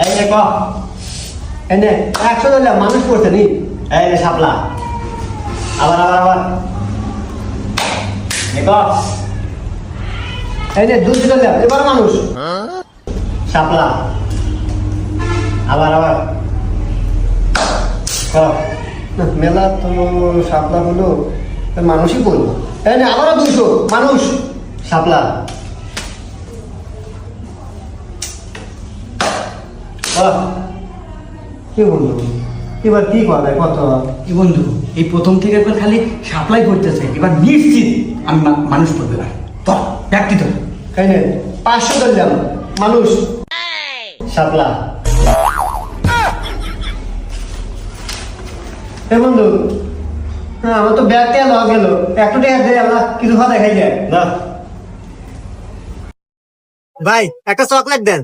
এই নে ক এই নে 100 ধরলাম মানুষ করছে নি এই নে শাপলা আবার আবার আবার নে ক এই নে 200 ধরলাম এবার মানুষ শাপলা আবার আবার ক মেলা তো শাপলা হলো মানুষই বলবো এই নে আবারও 200 মানুষ শাপলা কি বন্ধু এবার কি করবে কত কি বন্ধু এই প্রথম থেকে একবার খালি সাপ্লাই করতেছে, এবার নিশ্চিত আমি মানুষ করবে না। তোর ব্যক্তি তো তাই না 500 ধরলাম মানুষ শাপলা এ বন্ধু হ্যাঁ আমার তো ব্যাগ টেয়া লওয়া গেল একটু টাকা দিয়ে আমরা কিছু খাওয়া দেখাই যায় না ভাই একটা চকলেট দেন।